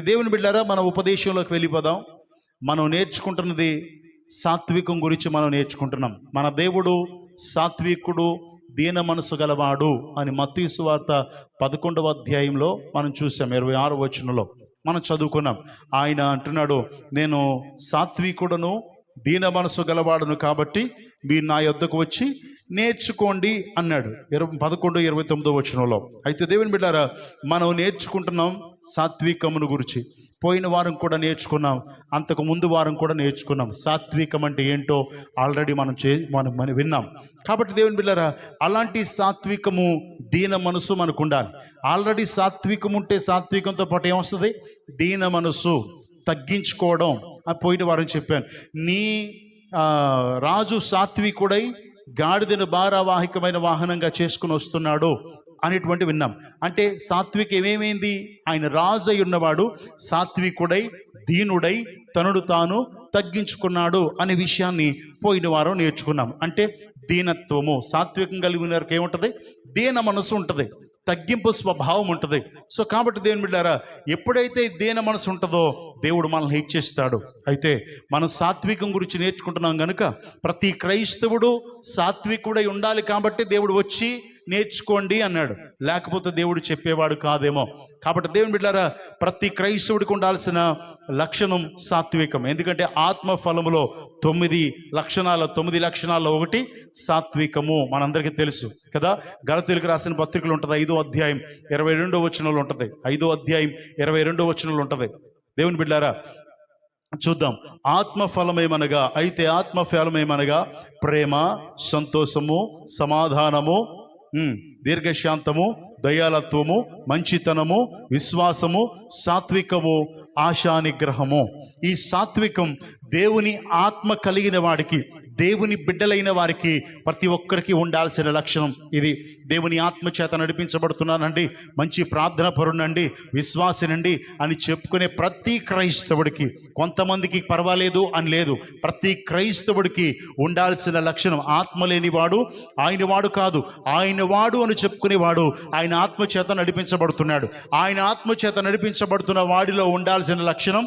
దేవుని బిడ్డారా, మన ఉపదేశంలోకి వెళ్ళిపోదాం. మనం నేర్చుకుంటున్నది సాత్వికం గురించి మనం నేర్చుకుంటున్నాం. మన దేవుడు సాత్వికుడు, దీన మనసు గలవాడు అని మత్తయి సువార్త 11వ అధ్యాయంలో మనం చూసాం. 26వ వచనంలో మనం చదువుకున్నాం. ఆయన అంటున్నాడు, నేను సాత్వికుడును, దీన మనసు గలవాడును, కాబట్టి మీరు నా యొద్దకు వచ్చి నేర్చుకోండి అన్నాడు. 11-29వ వచనంలో. అయితే దేవుని బిడ్డారా, మనం నేర్చుకుంటున్నాం సాత్వికమును గురించి. పోయిన వారం కూడా నేర్చుకున్నాం, అంతకు ముందు వారం కూడా నేర్చుకున్నాం. సాత్వికం అంటే ఏంటో ఆల్రెడీ మనం విన్నాం. కాబట్టి దేవుని బిడ్డారా, అలాంటి సాత్వికము, దీన మనసు మనకు ఉండాలి. ఆల్రెడీ సాత్వికం ఉంటే సాత్వికంతో పాటు ఏమొస్తుంది? దీన మనసు, తగ్గించుకోవడం. పోయిన వారం చెప్పాను, నీ రాజు సాత్వికుడై గాడిదను భారవాహికమైన వాహనంగా చేసుకుని వస్తున్నాడు అనేటువంటి విన్నాం. అంటే సాత్వికం ఏమేమైంది? ఆయన రాజు అయి ఉన్నవాడు సాత్వికుడై, దీనుడై, తనను తాను తగ్గించుకున్నాడు అనే విషయాన్ని పోయిన వారం నేర్చుకున్నాం. అంటే దీనత్వము, సాత్వికం కలిగిన వారికి ఏముంటుంది? దీన మనసు ఉంటుంది, తగ్గింపు స్వభావం ఉంటుంది. సో కాబట్టి దేవుని బిడ్డారా, ఎప్పుడైతే దీన మనసు ఉంటుందో దేవుడు మనల్ని హెచ్చిస్తాడు. అయితే మనం సాత్వికం గురించి నేర్చుకుంటున్నాం కనుక ప్రతి క్రైస్తవుడు సాత్వికుడై ఉండాలి. కాబట్టి దేవుడు వచ్చి నేర్చుకోండి అన్నాడు, లేకపోతే దేవుడు చెప్పేవాడు కాదేమో. కాబట్టి దేవుని బిడ్డారా, ప్రతి క్రైస్తవుడికి ఉండాల్సిన లక్షణం సాత్వికం. ఎందుకంటే ఆత్మ ఫలములో 9 లక్షణాల్లో ఒకటి సాత్వికము, మనందరికీ తెలుసు కదా. గలతీయులకు రాసిన పత్రికలు ఉంటుంది, 5వ అధ్యాయం 22వ వచనంలో ఉంటుంది. 5వ అధ్యాయం 22వ వచనంలో ఉంటుంది. దేవుని బిడ్డారా, చూద్దాం. ఆత్మఫలమేమనగా, అయితే ఆత్మఫలమేమనగా ప్రేమ, సంతోషము, సమాధానము, దీర్ఘశాంతము, దయాలత్వము, మంచితనము, విశ్వాసము, సాత్వికము, ఆశానిగ్రహము. ఈ సాత్వికం దేవుని ఆత్మ కలిగిన వాడికి, దేవుని బిడ్డలైన వారికి, ప్రతి ఒక్కరికి ఉండాల్సిన లక్షణం ఇది. దేవుని ఆత్మ చేత నడిపించబడుతున్నానండి, మంచి ప్రార్థన పరునండి, విశ్వాసినండి అని చెప్పుకునే ప్రతి క్రైస్తవుడికి, కొంతమందికి పర్వాలేదు అని లేదు, ప్రతి క్రైస్తవుడికి ఉండాల్సిన లక్షణం, ఆత్మ లేనివాడు ఆయన వాడు కాదు, ఆయన వాడు అని చెప్పుకునేవాడు ఆయన ఆత్మ చేత నడిపించబడుతున్నాడు. ఆయన ఆత్మ చేత నడిపించబడుతున్న వాడిలో ఉండాల్సిన లక్షణం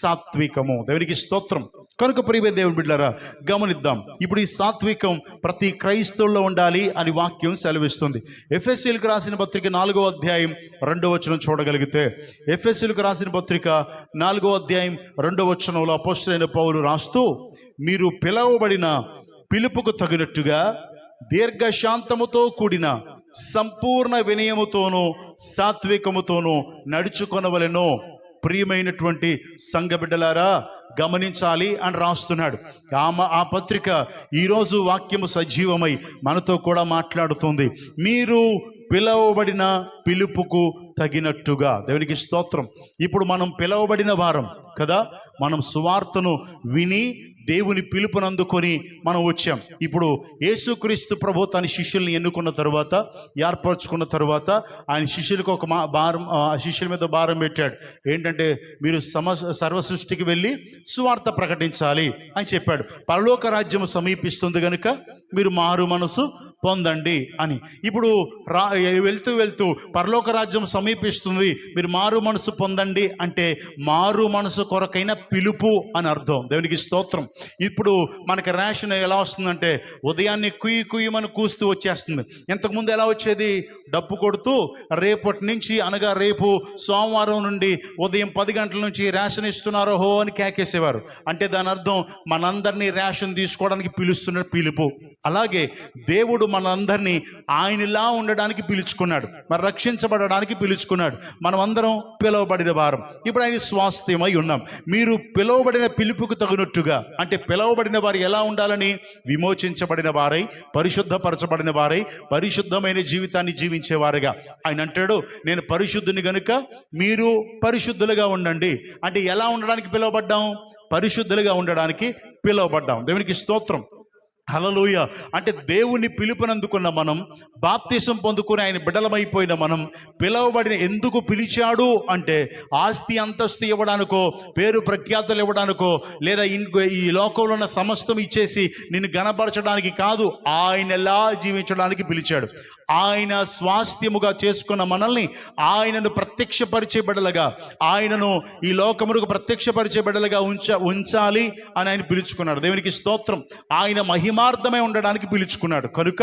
సాత్వికము. దేవునికి స్తోత్రం. కనుక ప్రియమైన దేవుని బిడ్డలారా, గమనిద్దాం. ఇప్పుడు ఈ సాత్వికం ప్రతి క్రైస్తవుల్లో ఉండాలి అని వాక్యం సెలవిస్తుంది. ఎఫెసీయులకు రాసిన పత్రిక 4వ అధ్యాయం 2వ వచనం చూడగలిగితే, ఎఫెసీయులకు రాసిన పత్రిక 4వ అధ్యాయం 2వ వచనంలో అపోస్తలుడైన పౌలు రాస్తూ, మీరు పిలువబడిన పిలుపుకు తగినట్టుగా దీర్ఘశాంతముతో కూడిన సంపూర్ణ వినయముతోనూ సాత్వికముతోనూ నడుచుకొనవలెను. ప్రియమైనటువంటి సంఘ బిడ్డలారా, గమనించాలి అని రాస్తున్నాడు. ఆ పత్రిక ఈరోజు వాక్యము సజీవమై మనతో కూడా మాట్లాడుతుంది. మీరు పిలువబడిన పిలుపుకు తగినట్టుగా. దేవునికి స్తోత్రం. ఇప్పుడు మనం పిలువబడిన వారం కదా, మనం సువార్తను విని దేవుని పిలుపును అందుకొని మనం వచ్చాం. ఇప్పుడు యేసుక్రీస్తు ప్రభు తన శిష్యుల్ని ఎన్నుకున్న తరువాత, ఏర్పరచుకున్న తరువాత ఆయన శిష్యులకు ఒక శిష్యుల మీద భారం పెట్టాడు. ఏంటంటే, మీరు సర్వ సృష్టికి వెళ్ళి సువార్త ప్రకటించాలి అని చెప్పాడు. పరలోక రాజ్యం సమీపిస్తుంది కనుక మీరు మారు మనసు పొందండి అని. ఇప్పుడు వెళ్తూ పరలోక రాజ్యం సమీపిస్తుంది, మీరు మారు మనసు పొందండి అంటే మారు మనసు కొరకైన పిలుపు అని అర్థం. దేవునికి స్తోత్రం. ఇప్పుడు మనకి రేషన్ ఎలా వస్తుందంటే, ఉదయాన్నే కుయ్యమని కూస్తూ వచ్చేస్తుంది. ఇంతకుముందు ఎలా వచ్చేది? డప్పు కొడుతూ రేపటి నుంచి, అనగా రేపు సోమవారం నుండి ఉదయం 10 గంటల నుంచి రేషన్ ఇస్తున్నారో హో అని కేకేసేవారు. అంటే దాని అర్థం మనందరినీ రేషన్ తీసుకోవడానికి పిలుస్తున్న పిలుపు. అలాగే దేవుడు మనందరినీ ఆయనలా ఉండడానికి పిలుచుకున్నాడు, మరి రక్షించబడడానికి పిలుచుకున్నాడు. మనం అందరం పిలువబడిన వారం. ఇప్పుడు ఆయన స్వాస్థ్యమై ఉన్నాం. మీరు పిలువబడిన పిలుపుకు తగినట్టుగా, అంటే పిలువబడిన వారు ఎలా ఉండాలని? విమోచించబడిన వారై, పరిశుద్ధపరచబడిన వారై, పరిశుద్ధమైన జీవితాన్ని జీవించేవారుగా. ఆయన అంటాడు, నేను పరిశుద్ధుని గనుక మీరు పరిశుద్ధులుగా ఉండండి. అంటే ఎలా ఉండడానికి పిలువబడ్డాం? పరిశుద్ధులుగా ఉండడానికి పిలువబడ్డాం. దేవునికి స్తోత్రం. హల్లెలూయ. అంటే దేవుని పిలుపునందుకున్న మనం, బాప్తిసం పొందుకుని ఆయన బిడ్డలమైపోయిన మనం, పిలవబడిన ఎందుకు పిలిచాడు అంటే ఆస్తి అంతస్తు ఇవ్వడానికో, పేరు ప్రఖ్యాతులు ఇవ్వడానికో, లేదా ఈ లోకంలో ఉన్న సమస్తం ఇచ్చేసి నిన్ను గణపరచడానికి కాదు, ఆయన ఎలా జీవించడానికి పిలిచాడు. ఆయన స్వాస్థ్యముగా చేసుకున్న మనల్ని ఆయనను ప్రత్యక్షపరిచే బిడ్డలుగా, ఆయనను ఈ లోకమునకు ప్రత్యక్షపరిచే బిడ్డలుగా ఉంచాలి అని ఆయన పిలుచుకున్నాడు. దేవునికి స్తోత్రం. ఆయన మహిమార్థమై ఉండడానికి పిలుచుకున్నాడు. కనుక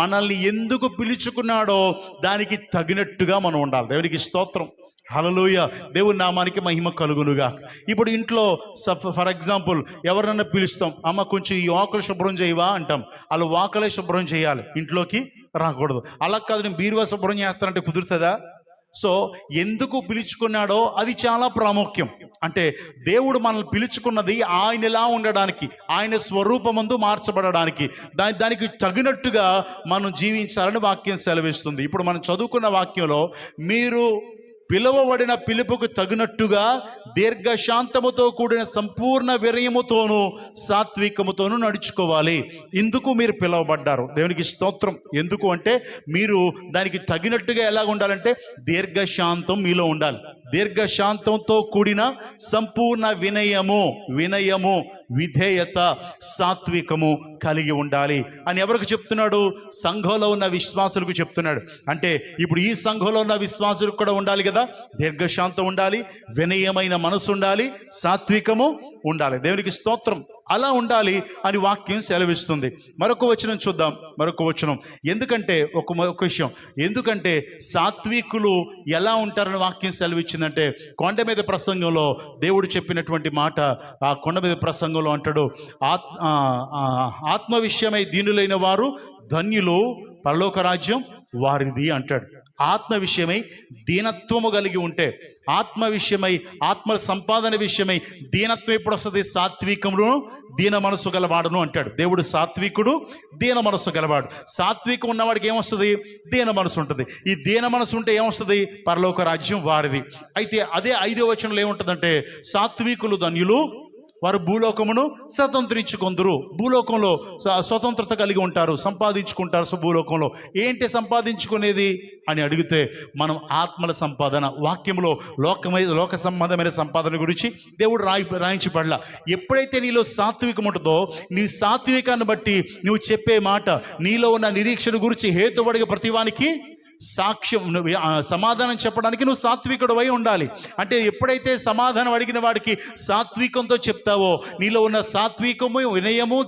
మనల్ని ఎందుకు పిలుచుకున్నాడో దానికి తగినట్టుగా మనం ఉండాలి. దేవునికి స్తోత్రం. హల్లెలూయా. దేవుని నామానికి మహిమ కలుగునుగా. ఇప్పుడు ఇంట్లో ఫర్ ఎగ్జాంపుల్ ఎవరన్నా పిలుస్తాం, అమ్మ కొంచెం ఈ వాకలు శుభ్రం చేయవా అంటాం. వాళ్ళు వాకలే శుభ్రం చేయాలి, ఇంట్లోకి రాకూడదు. అలా కాదు నేను బీరువా శుభ్రం చేస్తానంటే కుదురుతుందా? సో ఎందుకు పిలుచుకున్నాడో అది చాలా ప్రాముఖ్యం. అంటే దేవుడు మనల్ని పిలుచుకున్నది ఆయనలా ఉండడానికి, ఆయన స్వరూపమందు మార్చబడడానికి, దానికి తగినట్టుగా మనం జీవించాలని వాక్యం సెలవిస్తుంది. ఇప్పుడు మనం చదువుకున్న వాక్యంలో మీరు పిలువబడిన పిలుపుకు తగినట్టుగా దీర్ఘశాంతముతో కూడిన సంపూర్ణ వినయముతోనూ సాత్వికముతోనూ నడుచుకోవాలి. ఇందుకు మీరు పిలువబడ్డారు. దేవునికి స్తోత్రం. ఎందుకు అంటే మీరు దానికి తగినట్టుగా ఎలా ఉండాలంటే దీర్ఘశాంతం మీలో ఉండాలి. దీర్ఘశాంతంతో కూడిన సంపూర్ణ వినయము, విధేయత, సాత్వికము కలిగి ఉండాలి అని ఎవరికి చెప్తున్నాడు? సంఘంలో ఉన్న విశ్వాసులకు చెప్తున్నాడు. అంటే ఇప్పుడు ఈ సంఘంలో ఉన్న విశ్వాసులకు కూడా ఉండాలి కదా, దీర్ఘశాంతం ఉండాలి, వినయమైన మనసు ఉండాలి, సాత్వికము ఉండాలి. దేవునికి స్తోత్రం. అలా ఉండాలి అని వాక్యం సెలవిస్తుంది. మరొక వచనం చూద్దాం. మరొక వచనం ఎందుకంటే ఒక విషయం, ఎందుకంటే సాత్వికులు ఎలా ఉంటారని వాక్యం సెలవిచ్చిందంటే కొండ మీద ప్రసంగంలో దేవుడు చెప్పినటువంటి మాట. ఆ కొండ మీద ప్రసంగంలో అంటాడు, ఆత్మ విషయమై దీనులైన వారు ధన్యులు, పరలోక రాజ్యం వారిది అంటాడు. ఆత్మ విషయమై దీనత్వము కలిగి ఉంటే, ఆత్మ విషయమై, ఆత్మ సంపాదన విషయమై దీనత్వం ఎప్పుడు వస్తుంది? సాత్వికమును దీన మనసు గలవాడును అంటాడు దేవుడు. సాత్వికుడు, దీన మనసు గలవాడు. సాత్వికం ఉన్నవాడికి ఏమొస్తుంది? దీన మనసు ఉంటుంది. ఈ దీన మనసు ఉంటే ఏమొస్తుంది? పరలోక రాజ్యం వారిది. అయితే అదే 5వ వచనంలో ఏముంటుందంటే సాత్వికులు ధన్యులు, వారు భూలోకమును స్వతంత్రించుకొందురు. భూలోకంలో స్వతంత్రత కలిగి ఉంటారు, సంపాదించుకుంటారు. భూలోకంలో ఏంటి సంపాదించుకునేది అని అడిగితే మనం ఆత్మల సంపాదన, వాక్యంలో లోక సంబంధమైన సంపాదన గురించి దేవుడు రాయించి పడలా. ఎప్పుడైతే నీలో సాత్వికం ఉంటుందో, నీ సాత్వికాన్ని బట్టి నువ్వు చెప్పే మాట, నీలో ఉన్న నిరీక్షణ గురించి హేతుబడిగా ప్రతివానికి సాక్ష్యం, సమాధానం చెప్పడానికి నువ్వు సాత్వికుడు అయి ఉండాలి. అంటే ఎప్పుడైతే సమాధానం అడిగిన వాడికి సాత్వికంతో చెప్తావో, నీలో ఉన్న సాత్వికము, వినయము,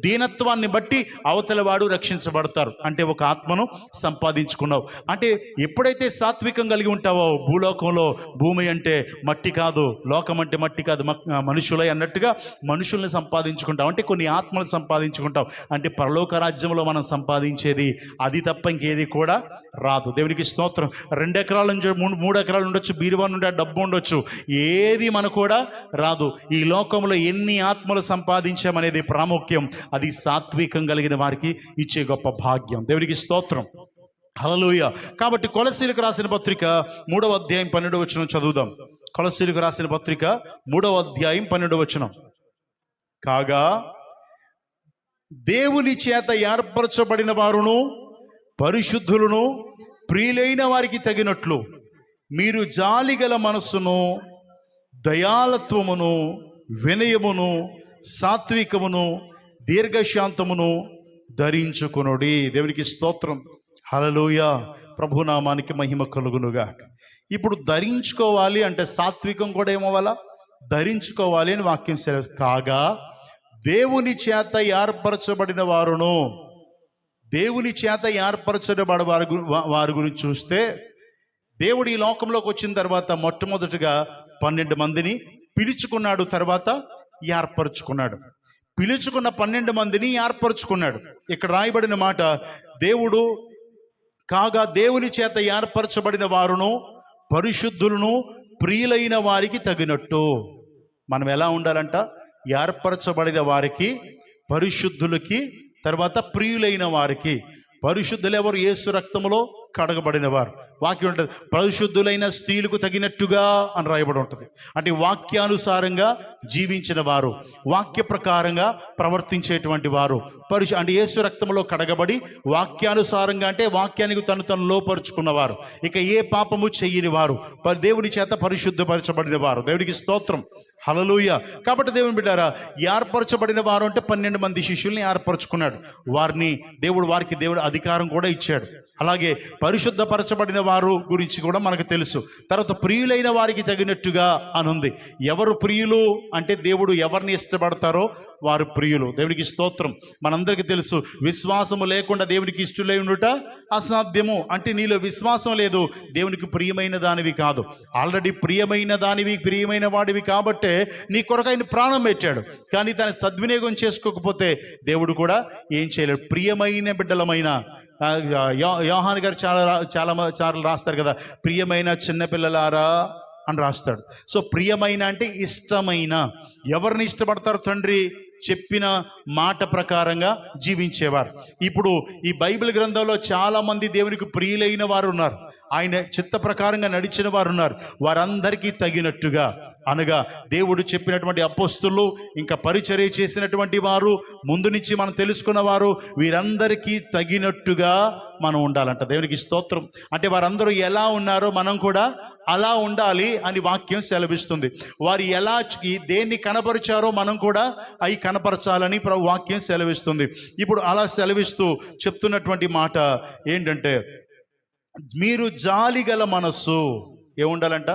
దీనత్వాన్ని బట్టి అవతల వాడు రక్షించబడతారు. అంటే ఒక ఆత్మను సంపాదించుకున్నావు. అంటే ఎప్పుడైతే సాత్వికం కలిగి ఉంటావో, భూలోకంలో భూమి అంటే మట్టి కాదు, లోకం అంటే మట్టి కాదు, మనుషులై అన్నట్టుగా మనుషుల్ని సంపాదించుకుంటావు. అంటే కొన్ని ఆత్మలు సంపాదించుకుంటావు. అంటే పరలోక రాజ్యంలో మనం సంపాదించేది అది తప్ప ఇంకేది కూడా రాదు. దేవునికి స్తోత్రం. 2 ఎకరాల నుంచి 3 ఎకరాలు ఉండొచ్చు, బీరువా నుండి డబ్బు ఉండొచ్చు, ఏది మనకు కూడా రాదు. ఈ లోకంలో ఎన్ని ఆత్మలు సంపాదించామనేది ప్రాముఖ్యం. అది సాత్వికం కలిగిన వారికి ఇచ్చే గొప్ప భాగ్యం. దేవునికి స్తోత్రం. హల్లెలూయా. కాబట్టి కొలస్సీలకు రాసిన పత్రిక 3వ అధ్యాయం 12వ వచనం చదువుదాం. కొలస్సీలకు రాసిన పత్రిక 3వ అధ్యాయం 12వ వచనం. కాగా దేవుని చేత ఏర్పరచబడిన వారును పరిశుద్ధులను ప్రియులైన వారికి తగినట్లు మీరు జాలిగల మనస్సును, దయాళత్వమును, వినయమును, సాత్వికమును, దీర్ఘశాంతమును ధరించుకొనుడి. దేవునికి స్తోత్రం. హల్లెలూయా. ప్రభునామానికి మహిమ కలుగునుగా. ఇప్పుడు ధరించుకోవాలి అంటే సాత్వికం కూడా ఏమవ్వాలా? ధరించుకోవాలి అని వాక్యం సెలవు. కాగా దేవుని చేత ఏర్పరచబడిన వారును, దేవుని చేత ఏర్పరచబడి వారి గురించి చూస్తే, దేవుడు ఈ లోకంలోకి వచ్చిన తర్వాత మొట్టమొదటిగా 12 మందిని పిలుచుకున్నాడు, తర్వాత ఏర్పరచుకున్నాడు. పిలుచుకున్న 12 మందిని ఏర్పరచుకున్నాడు. ఇక్కడ రాయబడిన మాట, దేవుడు కాగా దేవుని చేత ఏర్పరచబడిన వారును పరిశుద్ధులను ప్రియులైన వారికి తగినట్టు. మనం ఎలా ఉండాలంట? ఏర్పరచబడిన వారికి, పరిశుద్ధులకి, తర్వాత ప్రియులైన వారికి. పరిశుద్ధులు ఎవరు? యేసు రక్తములో కడగబడిన వారు. వాక్యం ఉంటుంది, పరిశుద్ధులైన స్త్రీలకు తగినట్టుగా అని రాయబడి ఉంటుంది. అంటే వాక్యానుసారంగా జీవించిన వారు, వాక్య ప్రకారంగా ప్రవర్తించేటువంటి వారు, అంటే యేసు రక్తంలో కడగబడి వాక్యానుసారంగా, అంటే వాక్యానికి తను లోపరుచుకున్నవారు, ఇక ఏ పాపము చెయ్యని వారు, దేవుని చేత పరిశుద్ధపరచబడిన వారు. దేవునికి స్తోత్రం, హల్లెలూయా. కాబట్టి దేవుని బిడ్డారా, ఏర్పరచబడిన వారు అంటే 12 మంది శిష్యుల్ని ఏర్పరచుకున్నాడు. వారికి దేవుడు అధికారం కూడా ఇచ్చాడు. అలాగే పరిశుద్ధపరచబడిన వారు గురించి కూడా మనకు తెలుసు. తర్వాత ప్రియులైన వారికి తగినట్టుగా అని ఉంది. ఎవరు ప్రియులు అంటే దేవుడు ఎవరిని ఇష్టపడతారో వారు ప్రియులు. దేవునికి స్తోత్రం. మనందరికీ తెలుసు, విశ్వాసము లేకుండా దేవునికి ఇష్టలై ఉండుట అసాధ్యము. అంటే నీలో విశ్వాసం లేదు, దేవునికి ప్రియమైన దానివి కాదు. ఆల్రెడీ ప్రియమైన దానివి, ప్రియమైన వాడివి కాబట్టి నీ కొరకు ఆయన ప్రాణం పెట్టాడు. కానీ దాన్ని సద్వినియోగం చేసుకోకపోతే దేవుడు కూడా ఏం చేయలేడు. ప్రియమైన బిడ్డలమైన యోహాను గారు చాలా రాస్తారు కదా, ప్రియమైన చిన్నపిల్లలారా అని రాస్తాడు. సో ప్రియమైన అంటే ఇష్టమైన. ఎవరిని ఇష్టపడతారు? తండ్రి చెప్పిన మాట ప్రకారంగా జీవించేవారు. ఇప్పుడు ఈ బైబిల్ గ్రంథంలో చాలా మంది దేవునికి ప్రియులైన వారు ఉన్నారు, ఆయన చిత్త ప్రకారంగా నడిచిన వారు ఉన్నారు. వారందరికీ తగినట్టుగా, అనగా దేవుడు చెప్పినటువంటి అపోస్తులు, ఇంకా పరిచర్య చేసినటువంటి వారు, ముందు నుంచి మనం తెలుసుకున్న వారు, వీరందరికీ తగినట్టుగా మనం ఉండాలంట. దేవునికి స్తోత్రం. అంటే వారందరూ ఎలా ఉన్నారో మనం కూడా అలా ఉండాలి అని వాక్యం సెలవిస్తుంది. వారు ఎలా దేన్ని కనపరిచారో మనం కూడా అవి కనపరచాలని వాక్యం సెలవిస్తుంది. ఇప్పుడు అలా సెలవిస్తూ చెప్తున్నటువంటి మాట ఏంటంటే, మీరు జాలిగల మనస్సు, ఏముండాలంట?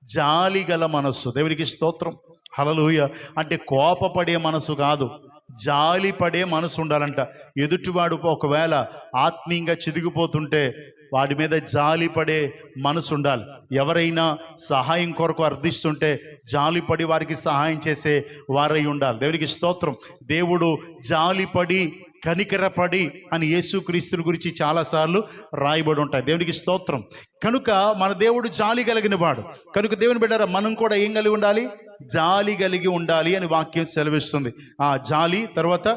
జాలిగల మనస్సు. దేవునికి స్తోత్రం, హల్లెలూయా. అంటే కోపపడే మనసు కాదు, జాలిపడే మనసు ఉండాలంట. ఎదుటివాడు ఒకవేళ ఆత్మీయంగా చిదిగిపోతుంటే వాడి మీద జాలిపడే మనసు ఉండాలి. ఎవరైనా సహాయం కొరకు అర్థిస్తుంటే జాలిపడి వారికి సహాయం చేసే వారై ఉండాలి. దేవునికి స్తోత్రం. దేవుడు జాలిపడి కనికరపడి అని యేసుక్రీస్తుని గురించి చాలాసార్లు రాయబడి ఉంటాయి. దేవునికి స్తోత్రం. కనుక మన దేవుడు జాలి కలిగిన వాడు. కనుక దేవుని బిడ్డారా, మనం కూడా ఏం కలిగి ఉండాలి? జాలి కలిగి ఉండాలి అని వాక్యం సెలవిస్తుంది. ఆ జాలి తర్వాత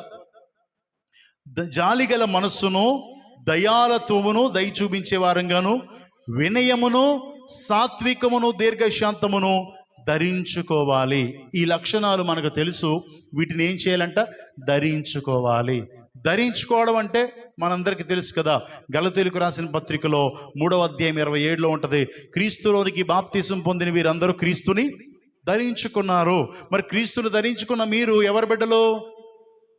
జాలి గల మనస్సును, దయాలత్వమును, దయ చూపించే వారంగాను, వినయమును, సాత్వికమును, దీర్ఘశాంతమును ధరించుకోవాలి. ఈ లక్షణాలు మనకు తెలుసు. వీటిని ఏం చేయాలంట? ధరించుకోవాలి. ధరించుకోవడం అంటే మనందరికీ తెలుసు కదా. గలతీయులకు రాసిన పత్రికలో 3వ అధ్యాయం 27లో ఉంటుంది, క్రీస్తులోనికి బాప్తిసం పొందిన వీరందరూ క్రీస్తుని ధరించుకున్నారు. మరి క్రీస్తుని ధరించుకున్న మీరు ఎవరి బిడ్డలు?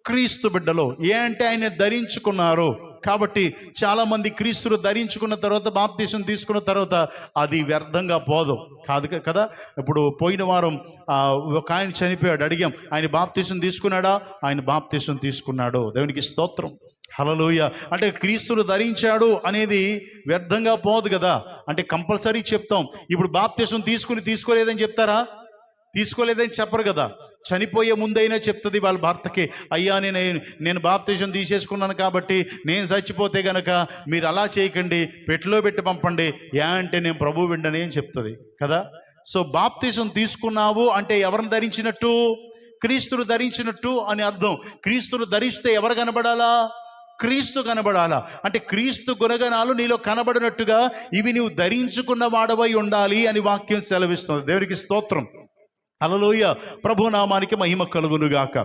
క్రీస్తు బిడ్డలు. ఏ అంటే ఆయన ధరించుకున్నారు. కాబట్టి చాలామంది క్రీస్తును ధరించుకున్న తర్వాత, బాప్తిసం తీసుకున్న తర్వాత అది వ్యర్థంగా పోదు కాదు కదా. ఇప్పుడు పోయిన వారం ఒక ఆయన చనిపోయాడు, అడిగాం, ఆయన బాప్తిసం తీసుకున్నాడా? ఆయన బాప్తిసం తీసుకున్నాడు. దేవునికి స్తోత్రం, హల్లెలూయా. అంటే క్రీస్తును ధరించాడు అనేది వ్యర్థంగా పోదు కదా. అంటే కంపల్సరీ చెప్తాం. ఇప్పుడు బాప్తిసం తీసుకోలేదని చెప్తారా? తీసుకోలేదని చెప్పరు కదా. చనిపోయే ముందైనా చెప్తుంది వాళ్ళ భర్తకి, అయ్యా నేను బాప్తిసం తీసేసుకున్నాను కాబట్టి నేను చచ్చిపోతే గనక మీరు అలా చేయకండి, పెట్టిలో పెట్టి పంపండి, అంటే నేను ప్రభు విండని అని చెప్తుంది కదా. సో బాప్తిసం తీసుకున్నావు అంటే ఎవరిని ధరించినట్టు? క్రీస్తును ధరించినట్టు అని అర్థం. క్రీస్తును ధరిస్తే ఎవరు కనబడాలా? క్రీస్తు కనబడాలా. అంటే క్రీస్తు గుణగణాలు నీలో కనబడినట్టుగా ఇవి నువ్వు ధరించుకున్న వాడవై ఉండాలి అని వాక్యం సెలవిస్తుంది. దేవునికి స్తోత్రం, హల్లెలూయా. ప్రభునామానికి మహిమ కలుగునుగాక.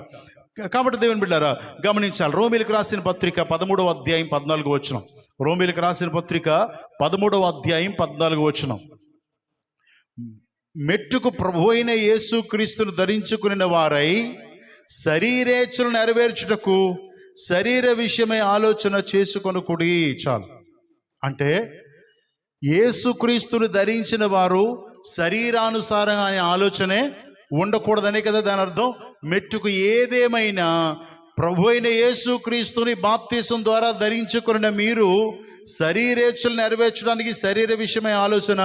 కాబట్టి దేవుని బిడ్డారా గమనించాలి. రోమీయులకు రాసిన పత్రిక 13వ అధ్యాయం 14వ వచనం. రోమీయులకు రాసిన పత్రిక 13వ అధ్యాయం 14వ వచనం. మెట్టుకు ప్రభు అయిన యేసుక్రీస్తును ధరించుకున్న వారై శరీరేచ్ఛను నెరవేర్చుటకు శరీర విషయమై ఆలోచన చేసుకొనుకుడి. చాలు. అంటే యేసుక్రీస్తును ధరించిన వారు శరీరానుసారంగా అనే ఆలోచనే ఉండకూడదనే కదా దాని అర్థం. మెట్టుకు ఏదేమైనా ప్రభు అయిన యేసుక్రీస్తుని బాప్తిసం ద్వారా ధరించుకున్న మీరు శరీరేచ్ఛలు నెరవేర్చడానికి శరీర విషయమై ఆలోచన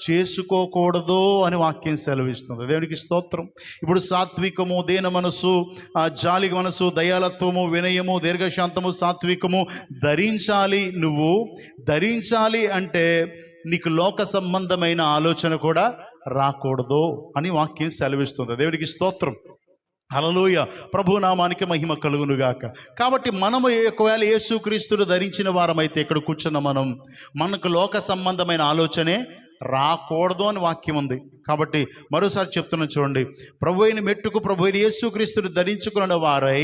చేసుకోకూడదు అని వాక్యం సెలవిస్తుంది. దేవునికి స్తోత్రం. ఇప్పుడు సాత్వికము, దీన మనసు, జాలి మనసు, దయాలత్వము, వినయము, దీర్ఘశాంతము, సాత్వికము ధరించాలి. నువ్వు ధరించాలి అంటే నీకు లోక సంబంధమైన ఆలోచన కూడా రాకూడదు అని వాక్యం సెలవిస్తుంది. దేవునికి స్తోత్రం, హల్లెలూయా. ప్రభునామానికి మహిమ కలుగునుగాక. కాబట్టి మనము ఒకవేళ యేసుక్రీస్తును ధరించిన వారమైతే ఇక్కడ కూర్చున్న మనకు లోక సంబంధమైన ఆలోచనే రాకూడదు అని వాక్యం ఉంది. కాబట్టి మరోసారి చెప్తున్నాను చూడండి, ప్రభు అయిన మెట్టుకు ప్రభు అయిన యేసుక్రీస్తును ధరించుకున్న వారై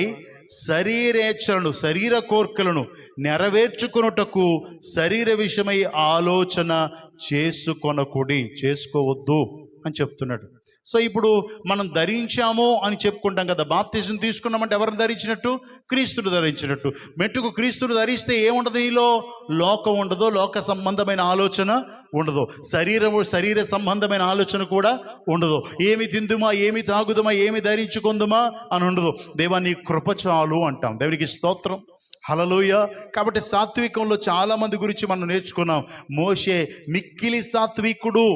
శరీరేచ్ఛలను, శరీర కోర్కెలను నెరవేర్చుకొనుటకు శరీర విషయమై ఆలోచన చేసుకోవద్దు అని చెప్తున్నాడు. సో ఇప్పుడు మనం ధరించాము అని చెప్పుకుంటాం కదా. బాప్తిజం తీసుకున్నామంటే ఎవరిని ధరించినట్టు? క్రీస్తును ధరించినట్టు. మెట్టుకు క్రీస్తును ధరిస్తే ఏముండదు? నీలో లోకం ఉండదు, లోక సంబంధమైన ఆలోచన ఉండదు, శరీర సంబంధమైన ఆలోచన కూడా ఉండదు. ఏమి తిందుమా, ఏమి తాగుదుమా, ఏమి ధరించుకుందుమా అని ఉండదు. దేవా నీ కృప చాలు అంటాం. దేవునికి స్తోత్రం. హల్లెలూయా. కాబట్టి సాత్వికంలో చాలా మంది గురించి మనం నేర్చుకున్నాం. మోషే మిక్కిలి సాత్వికుడు.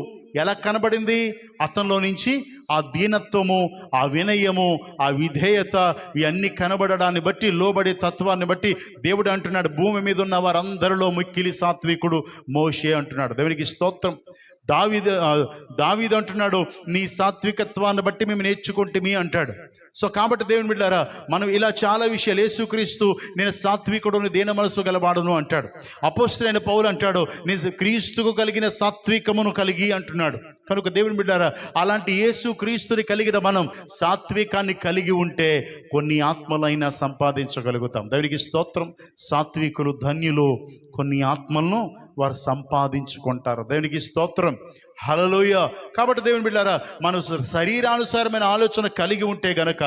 ఎలా కనబడింది? అతనిలో నుంచి ఆ దీనత్వము, ఆ వినయము, ఆ విధేయత ఇవన్నీ కనబడడాన్ని బట్టి, లోబడే తత్వాన్ని బట్టి దేవుడు అంటున్నాడు, భూమి మీద ఉన్న వారందరిలో మిక్కిలి సాత్వికుడు మోషే అంటున్నాడు. దేవునికి స్తోత్రం. దావీదు అంటున్నాడు, నీ సాత్వికత్వాన్ని బట్టి మేము నేర్చుకుంటేమి అంటాడు. సో కాబట్టి దేవుని బిడ్డారా, మనం ఇలా చాలా విషయాలు, యేసుక్రీస్తు నేను సాత్వికుడును, దీన మనసు గలవాడును అంటాడు. అపోస్తలుడైన పౌలు అంటాడు, నేను క్రీస్తుకు కలిగిన సాత్వికమును కలిగి అంటున్నాడు. కనుక దేవుని బిడ్డారా, అలాంటి యేసుక్రీస్తుని కలిగిన మనం సాత్వికాన్ని కలిగి ఉంటే కొన్ని ఆత్మలైనా సంపాదించగలుగుతాం. దేవునికి స్తోత్రం. సాత్వికులు ధన్యులు, కొన్ని ఆత్మలను వారు సంపాదించుకుంటారు. దేవునికి స్తోత్రం. హల్లెలూయా. కాబట్టి దేవుని బిడ్డారా, మనం శరీరానుసారమైన ఆలోచన కలిగి ఉంటే గనక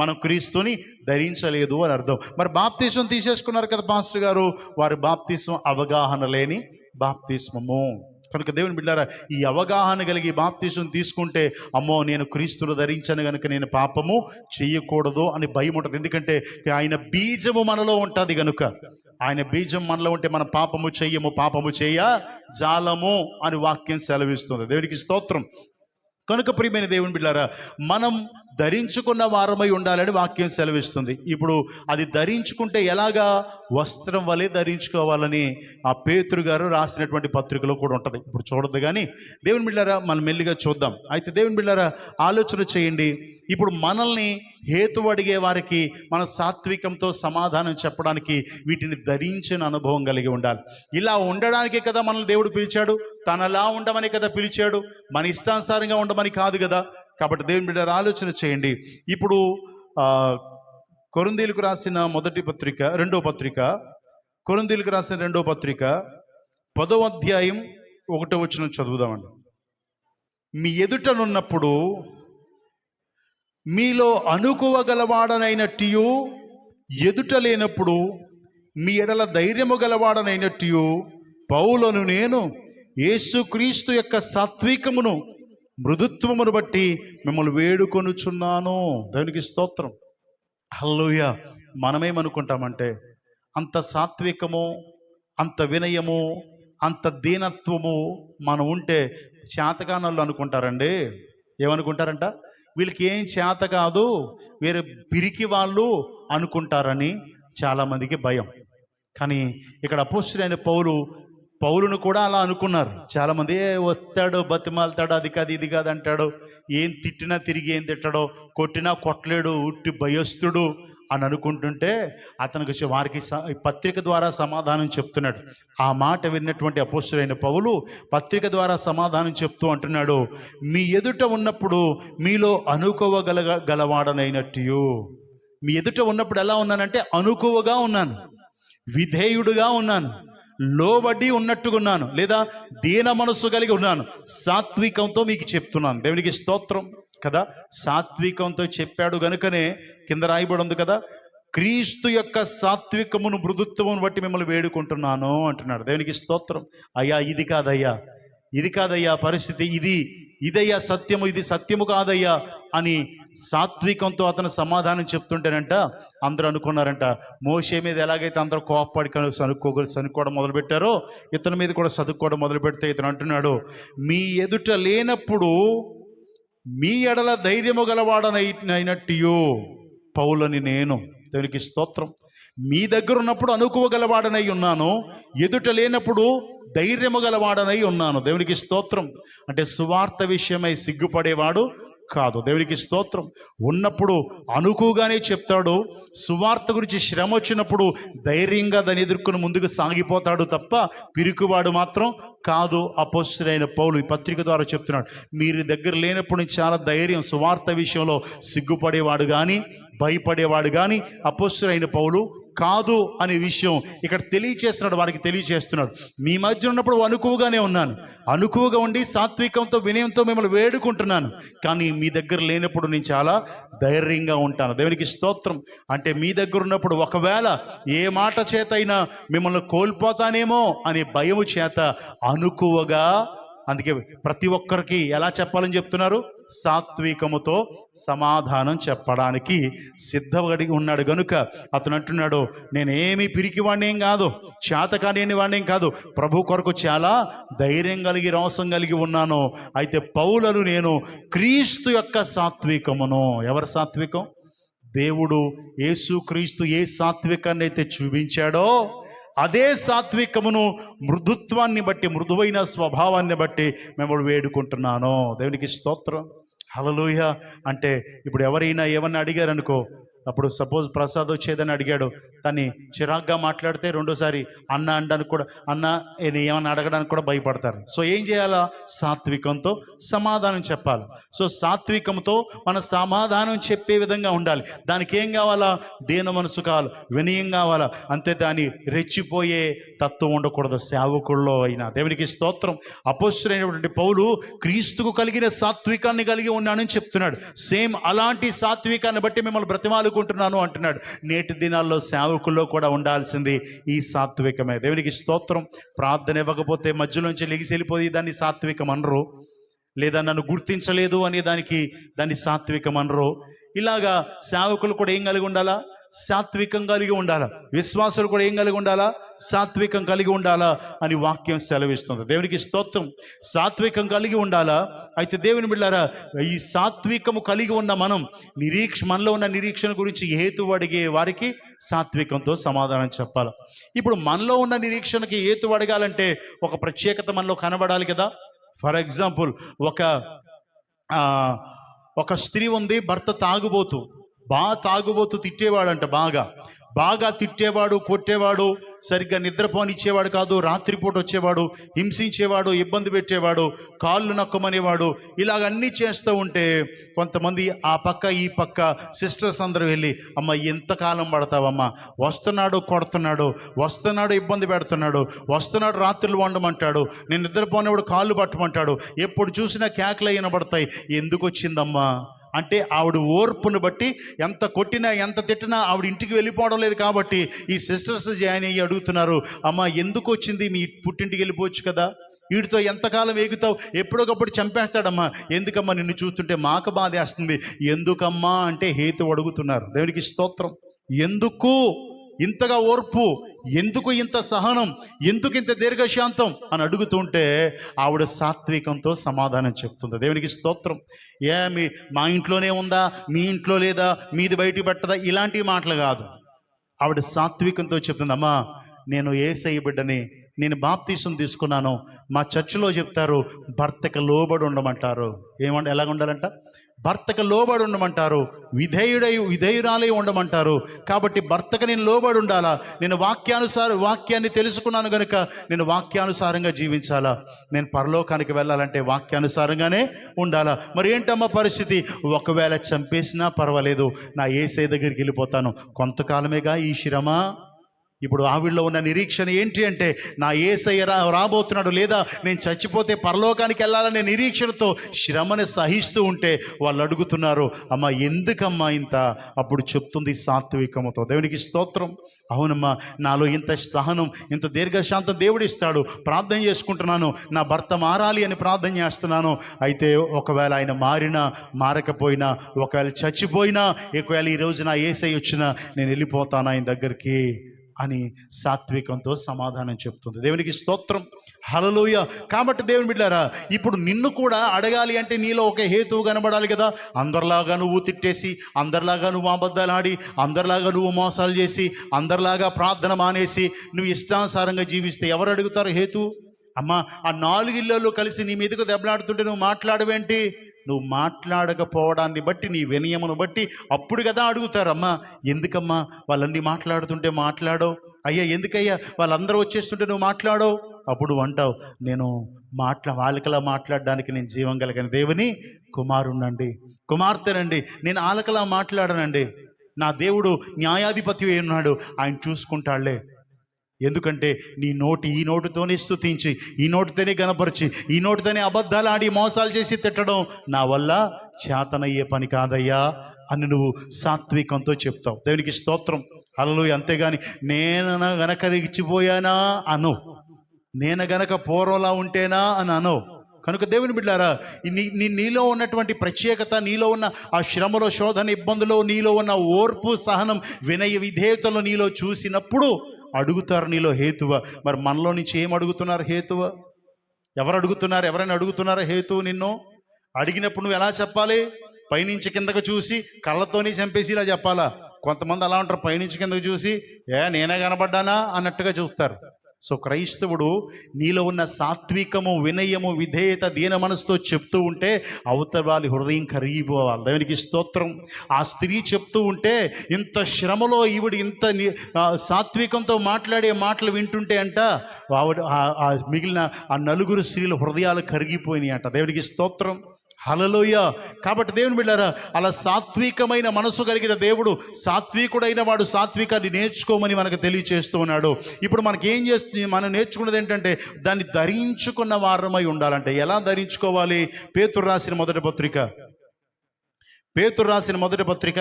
మనం క్రీస్తుని ధరించలేదు అని అర్థం. మరి బాప్తిస్మం తీసేసుకున్నారు కదా పాస్టర్ గారు, వారి బాప్తిస్మం అవగాహన లేని బాప్తిస్మము. కనుక దేవుని బిడ్డారా, ఈ అవగాహన కలిగి బాప్తిస్మం తీసుకుంటే, అమ్మో నేను క్రీస్తును ధరించాను కనుక నేను పాపము చెయ్యకూడదు అని భయం ఉంటుంది. ఎందుకంటే ఆయన బీజము మనలో ఉంటుంది కనుక. ఆయన బీజం మనలో ఉంటే మనం పాపము చెయ్యము, పాపము చేయ జాలము అని వాక్యం సెలవిస్తుంది. దేవునికి స్తోత్రం. కనుక ప్రియమైన దేవుని బిడ్డారా, మనం ధరించుకున్న వారమై ఉండాలని వాక్యం సెలవిస్తుంది. ఇప్పుడు అది ధరించుకుంటే ఎలాగా? వస్త్రం వలె ధరించుకోవాలని ఆ పేతురు గారు రాసినటువంటి పత్రికలో కూడా ఉంటుంది. ఇప్పుడు చూడద్దు కానీ దేవుని బిడ్డారా, మనం మెల్లిగా చూద్దాం. అయితే దేవుని బిడ్డారా, ఆలోచన చేయండి. ఇప్పుడు మనల్ని హేతు అడిగే వారికి మన సాత్వికంతో సమాధానం చెప్పడానికి వీటిని ధరించిన అనుభవం కలిగి ఉండాలి. ఇలా ఉండడానికే కదా మనల్ని దేవుడు పిలిచాడు. తనలా ఉండమని కదా పిలిచాడు, మన ఇష్టానుసారంగా ఉండమని కాదు కదా. కాబట్టి దేవుని బిడ్డ ఆలోచన చేయండి. ఇప్పుడు కొరింథీయులకు రాసిన రెండో పత్రిక కొరింథీయులకు రాసిన 2వ పత్రిక 10వ అధ్యాయం 1వ వచనం చదువుదామండి. మీ ఎదుటనున్నప్పుడు మీలో అనుకోవగలవాడనైనట్టు, ఎదుట లేనప్పుడు మీ ఎడల ధైర్యము గలవాడనైనట్టు పౌలను నేను యేసుక్రీస్తు యొక్క సాత్వికమును, మృదుత్వమును బట్టి మిమ్మల్ని వేడుకొనుచున్నాను. దేవునికి స్తోత్రం. హల్లెలూయా. మనమేమనుకుంటామంటే అంత సాత్వికము, అంత వినయము, అంత దీనత్వము మనం ఉంటే చేతకానోళ్ళు అనుకుంటారండి. ఏమనుకుంటారంట? వీళ్ళకి ఏం చేత కాదు, వేరే పిరికి వాళ్ళు అనుకుంటారని చాలామందికి భయం. కానీ ఇక్కడ అపోస్తలుడైన పౌలును కూడా అలా అనుకున్నారు చాలామంది. వస్తాడు, బతిమాలతాడు, అది కాదు ఇది కాదు అంటాడు, ఏం తిట్టినా తిరిగి ఏం తిట్టాడో, కొట్టినా కొట్టలేడు, ఉట్టి భయస్తుడు అని అనుకుంటుంటే అతనికి వారికి పత్రిక ద్వారా సమాధానం చెప్తున్నాడు. ఆ మాట విన్నటువంటి అపోస్తలుడైన పౌలు పత్రిక ద్వారా సమాధానం చెప్తూ అంటున్నాడు, మీ ఎదుట ఉన్నప్పుడు మీలో గలవాడనైనట్టు. మీ ఎదుట ఉన్నప్పుడు ఎలా ఉన్నానంటే అనుకువగా ఉన్నాను, విధేయుడుగా ఉన్నాను, లోబడి ఉన్నట్టుగా ఉన్నాను, లేదా దీన మనస్సు కలిగి ఉన్నాను. సాత్వికంతో మీకు చెప్తున్నాను. దేవునికి స్తోత్రం కదా. సాత్వికంతో చెప్పాడు గనుకనే కింద రాయబడి ఉంది కదా, క్రీస్తు యొక్క సాత్వికమును, మృదుత్వమును బట్టి మిమ్మల్ని వేడుకుంటున్నాను అంటున్నాడు. దేవునికి స్తోత్రం. అయ్యా ఇది కాదయ్యా, ఇది కాదయ్యా పరిస్థితి, ఇదయ్యా సత్యము, ఇది సత్యము కాదయ్యా అని సాత్వికంతో అతను సమాధానం చెప్తుంటేనంట అందరూ అనుకున్నారంట, మోషే మీద ఎలాగైతే అందరూ కోపపడి సనుక్కోవడం మొదలుపెట్టారో ఇతని మీద కూడా సదుక్కోవడం మొదలు పెడితే ఇతను అంటున్నాడు, మీ ఎదుట లేనప్పుడు మీ ఎడల ధైర్యము గలవాడనైనట్టు పౌలని నేను. దేవునికి స్తోత్రం. మీ దగ్గర ఉన్నప్పుడు అనుకోగలవాడనై ఉన్నాను, ఎదుట లేనప్పుడు ధైర్యము గలవాడనై ఉన్నాను. దేవునికి స్తోత్రం. అంటే సువార్త విషయమై సిగ్గుపడేవాడు కాదు. దేవునికి స్తోత్రం. ఉన్నప్పుడు అనుకువగానే చెప్తాడు. సువార్త గురించి శ్రమ వచ్చినప్పుడు ధైర్యంగా దాన్ని ఎదుర్కొని ముందుకు సాగిపోతాడు తప్ప పిరికివాడు మాత్రం కాదు. అపోస్తలుడైన పౌలు ఈ పత్రిక ద్వారా చెప్తున్నాడు, మీరు దగ్గర లేనప్పుడు నుంచి చాలా ధైర్యం, సువార్త విషయంలో సిగ్గుపడేవాడు కానీ భయపడేవాడు కానీ అపోస్తలుడైన పౌలు కాదు అనే విషయం ఇక్కడ తెలియచేస్తున్నాడు, వారికి తెలియచేస్తున్నాడు. మీ మధ్య ఉన్నప్పుడు అనుకువగానే ఉన్నాను, అనుకువగా ఉండి సాత్వికంతో వినయంతో మిమ్మల్ని వేడుకుంటున్నాను, కానీ మీ దగ్గర లేనప్పుడు నేను చాలా ధైర్యంగా ఉంటాను. దేవునికి స్తోత్రం. అంటే మీ దగ్గర ఉన్నప్పుడు ఒకవేళ ఏ మాట చేత అయినా మిమ్మల్ని కోల్పోతానేమో అనే భయము చేత అనుకువగా, అందుకే ప్రతి ఒక్కరికి ఎలా చెప్పాలని చెప్తున్నారు? సాత్వికముతో సమాధానం చెప్పడానికి సిద్ధపడి ఉన్నాడు గనుక అతను అంటున్నాడు, నేనేమి పిరికి వాడినేం కాదు, చేతకాని వాడినేం కాదు, ప్రభు కొరకు చాలా ధైర్యం కలిగి రోసం కలిగి ఉన్నాను. అయితే పౌలను నేను క్రీస్తు యొక్క సాత్వికమును. ఎవరి సాత్వికం? దేవుడు యేసుక్రీస్తు ఏ సాత్వికాన్ని అయితే చూపించాడో అదే సాత్వికమును, మృదుత్వాన్ని బట్టి, మృదువైన స్వభావాన్ని బట్టి మిమ్మల్ని వేడుకుంటున్నాను. దేవునికి స్తోత్రం. హల్లెలూయా. అంటే ఇప్పుడు ఎవరైనా ఏమన్నా అడిగారనుకో, అప్పుడు సపోజ్ ప్రసాద్ వచ్చేదని అడిగాడు, తన్ని చిరాగ్గా మాట్లాడితే రెండోసారి అన్న అనడానికి కూడా, అన్న ఏమన్నా అడగడానికి కూడా భయపడతారు. సో ఏం చేయాలా? సాత్వికంతో సమాధానం చెప్పాలి. సో సాత్వికంతో మన సమాధానం చెప్పే విధంగా ఉండాలి. దానికి ఏం కావాలా? దీన మనసు కావాలి, వినయం కావాలా, అంతే. దాన్ని రెచ్చిపోయే తత్వం ఉండకూడదు సేవకుల్లో అయినా. దేవునికి స్తోత్రం. అపోస్తలుడైనటువంటి పౌలు క్రీస్తుకు కలిగిన సాత్వికాన్ని కలిగి ఉన్నానని చెప్తున్నాడు. సేమ్ అలాంటి సాత్వికాన్ని బట్టి మిమ్మల్ని బ్రతిమాలుకుంటున్నాను అంటున్నాడు. నేటి దినాల్లో సేవకుల్లో కూడా ఉండాల్సింది ఈ సాత్వికమే. దేవునికి స్తోత్రం. ప్రార్థన ఇవ్వకపోతే మధ్యలోంచి లెగిసి వెళ్ళిపోయి దాన్ని సాత్వికం అనరు, లేదా నన్ను గుర్తించలేదు అనే దాన్ని సాత్వికం అనరు. ఇలాగా సేవకులు కూడా ఏం కలిగి ఉండాలా? సాత్వికం కలిగి ఉండాలా. విశ్వాసులు కూడా ఏం కలిగి ఉండాలా? సాత్వికం కలిగి ఉండాలా అని వాక్యం సెలవిస్తుంది. దేవునికి స్తోత్రం. సాత్వికం కలిగి ఉండాలా. అయితే దేవుని బిడ్డలారా, ఈ సాత్వికము కలిగి ఉన్న మనం మనలో ఉన్న నిరీక్షణ గురించి హేతు అడిగే వారికి సాత్వికంతో సమాధానం చెప్పాలి. ఇప్పుడు మనలో ఉన్న నిరీక్షణకి హేతు అడగాలంటే ఒక ప్రత్యేకత మనలో కనబడాలి కదా. ఫర్ ఎగ్జాంపుల్, ఒక స్త్రీ ఉంది, భర్త తాగుబోతు తిట్టేవాడంట. బాగా తిట్టేవాడు, కొట్టేవాడు, సరిగ్గా నిద్రపోనిచ్చేవాడు కాదు, రాత్రిపూట వచ్చేవాడు, హింసించేవాడు, ఇబ్బంది పెట్టేవాడు, కాళ్ళు నక్కమనేవాడు. ఇలాగన్నీ చేస్తూ ఉంటే కొంతమంది ఆ పక్క ఈ పక్క సిస్టర్స్ అందరూ వెళ్ళి, అమ్మ ఎంతకాలం పడతావమ్మా, వస్తున్నాడు కొడుతున్నాడు, వస్తున్నాడు ఇబ్బంది పెడుతున్నాడు, వస్తున్నాడు రాత్రులు వండమంటాడు, నేను నిద్రపోనేవాడు కాళ్ళు పట్టమంటాడు, ఎప్పుడు చూసినా కేకలు వినబడతాయి, ఎందుకు వచ్చిందమ్మా అంటే ఆవిడ ఓర్పును బట్టి ఎంత కొట్టినా ఎంత తిట్టినా ఆవిడ ఇంటికి వెళ్ళిపోవడం లేదు. కాబట్టి ఈ సిస్టర్స్ జాయిన్ అయ్యి అడుగుతున్నారు, అమ్మ ఎందుకు వచ్చింది, మీ పుట్టింటికి వెళ్ళిపోవచ్చు కదా, వీడితో ఎంతకాలం ఎగుతావు, ఎప్పుడొకప్పుడు చంపేస్తాడమ్మా, ఎందుకమ్మా నిన్ను చూస్తుంటే మాకు బాధేస్తుంది, ఎందుకమ్మా అంటే హేతు అడుగుతున్నారు. దేవునికి స్తోత్రం. ఎందుకు ఇంతగా ఓర్పు, ఎందుకు ఇంత సహనం, ఎందుకు ఇంత దీర్ఘశాంతం అని అడుగుతుంటే ఆవిడ సాత్వికంతో సమాధానం చెప్తుంది. దేవునికి స్తోత్రం. మా ఇంట్లోనే ఉందా, మీ ఇంట్లో లేదా, మీది బయటికి పెట్టదా, ఇలాంటి మాటలు కాదు. ఆవిడ సాత్వికంతో చెప్తుంది, అమ్మా నేను యేసయ్య బిడ్డని, నేను బాప్తీసం తీసుకున్నాను. మా చర్చిలో చెప్తారు భర్తకు లోబడి ఉండమంటారు. ఎలాగ ఉండాలంట? భర్తకు లోబడి ఉండమంటారు, విధేయురాలై ఉండమంటారు. కాబట్టి భర్తకు నేను లోబడి ఉండాలా, నేను వాక్యాన్ని తెలుసుకున్నాను కనుక నేను వాక్యానుసారంగా జీవించాలా, నేను పరలోకానికి వెళ్ళాలంటే వాక్యానుసారంగానే ఉండాలా. మరి ఏంటమ్మా పరిస్థితి? ఒకవేళ చంపేసినా పర్వాలేదు, నా యేసయ్య దగ్గరికి వెళ్ళిపోతాను, కొంతకాలమేగా ఈ శ్రమ. ఇప్పుడు ఆవిడలో ఉన్న నిరీక్షణ ఏంటి అంటే, నా యేసయ్య రాబోతున్నాడు, లేదా నేను చచ్చిపోతే పరలోకానికి వెళ్ళాలనే నిరీక్షణతో శ్రమని సహిస్తూ ఉంటే వాళ్ళు అడుగుతున్నారు, అమ్మ ఎందుకమ్మా ఇంత? అప్పుడు చెప్తుంది సాత్వికముతో. దేవునికి స్తోత్రం. అవునమ్మా, నాలో ఇంత సహనం, ఇంత దీర్ఘశాంతం దేవుడు ఇస్తాడు, ప్రార్థన చేసుకుంటున్నాను, నా భర్త మారాలి అని ప్రార్థన చేస్తున్నాను. అయితే ఒకవేళ ఆయన మారినా మారకపోయినా, ఒకవేళ చచ్చిపోయినా, ఒకవేళ ఈరోజు నా యేసయ్య వచ్చినా నేను వెళ్ళిపోతాను ఆయన దగ్గరికి అని సాత్వికంతో సమాధానం చెప్తుంది. దేవునికి స్తోత్రం. హల్లెలూయా. కాబట్టి దేవుని బిడ్డలారా, ఇప్పుడు నిన్ను కూడా అడగాలి అంటే నీలో ఒక హేతువు కనబడాలి కదా. అందరిలాగా నువ్వు తిట్టేసి, అందరిలాగా నువ్వు అబద్ధాలు ఆడి, అందరిలాగా నువ్వు మోసాలు చేసి, అందరిలాగా ప్రార్థన మానేసి నువ్వు ఇష్టానుసారంగా జీవిస్తే ఎవరు అడుగుతారు హేతు? అమ్మా ఆ 4 ఇళ్ళల్లో కలిసి నీ మీదకు దెబ్బలాడుతుంటే నువ్వు మాట్లాడవేంటి? నువ్వు మాట్లాడకపోవడాన్ని బట్టి, నీ వినయమును బట్టి అప్పుడు కదా అడుగుతారమ్మా, ఎందుకమ్మా వాళ్ళన్నీ మాట్లాడుతుంటే మాట్లాడవు, అయ్యా ఎందుకయ్యా వాళ్ళందరూ వచ్చేస్తుంటే నువ్వు మాట్లాడవు. అప్పుడు అంటావు, నేను వాళ్ళకలా మాట్లాడడానికి నేను జీవం కలిగిన దేవుని కుమారుణ్ణండి, కుమార్తెనండి, నేను వాళ్ళకలా మాట్లాడనండి. నా దేవుడు న్యాయాధిపతి ఉన్నాడు, ఆయన చూసుకుంటాడులే. ఎందుకంటే ఈ నోటితోనే స్తుతించి, ఈ నోటితోనే గనపరిచి, ఈ నోటితోనే అబద్ధాలు ఆడి మోసాలు చేసి తిట్టడం నా వల్ల చేతనయ్యే పని కాదయ్యా అని నువ్వు సాత్వికంతో చెప్తావు. దేవునికి స్తోత్రం, హల్లెలూయా. అంతేగాని నేను గనక రిగిచిపోయానా అను, నేను గనక పూర్వలా ఉంటేనా అని అను. కనుక దేవుని బిడ్డారా, నీలో ఉన్నటువంటి ప్రత్యేకత, నీలో ఉన్న ఆ శ్రమలో, శోధన, ఇబ్బందులో నీలో ఉన్న ఓర్పు, సహనం, వినయ విధేయతలు నీలో చూసినప్పుడు అడుగుతారు నీలో హేతువ. మరి మనలో నుంచి ఏం అడుగుతున్నారు హేతువ? ఎవరు అడుగుతున్నారు? ఎవరైనా అడుగుతున్నారా హేతువు? నిన్ను అడిగినప్పుడు నువ్వు ఎలా చెప్పాలి? పైనుంచి కిందకు చూసి కళ్ళతోనే చంపేసి ఇలా చెప్పాలా? కొంతమంది అలా ఉంటారు, పైనుంచి కిందకు చూసి నేనే కనబడ్డానా అన్నట్టుగా చూస్తారు. సో క్రైస్తవుడు నీలో ఉన్న సాత్వికము, వినయము, విధేయత, దీన మనసుతో చెప్తూ ఉంటే అవతల వాళ్ళ హృదయం కరిగిపోవాలి. దేవునికి స్తోత్రం. ఆ స్త్రీ చెప్తూ ఉంటే ఇంత శ్రమలో ఈవిడ ఇంత సాత్వికంతో మాట్లాడే మాటలు వింటుంటే అంట ఆవిడ మిగిలిన ఆ నలుగురు స్త్రీల హృదయాలు కరిగిపోయినాయి అంట. దేవునికి స్తోత్రం, హల్లెలూయా. కాబట్టి దేవుని బిడ్డారా, అలా సాత్వికమైన మనసు కలిగిన దేవుడు, సాత్వికుడైన వాడు సాత్వికాన్ని నేర్చుకోమని మనకు తెలియచేస్తూ ఉన్నాడు. ఇప్పుడు మనకేం చేస్తుంది? మనం నేర్చుకున్నది ఏంటంటే దాన్ని ధరించుకున్న వారమై ఉండాలంటే ఎలా ధరించుకోవాలి? పేతురు రాసిన మొదటి పత్రిక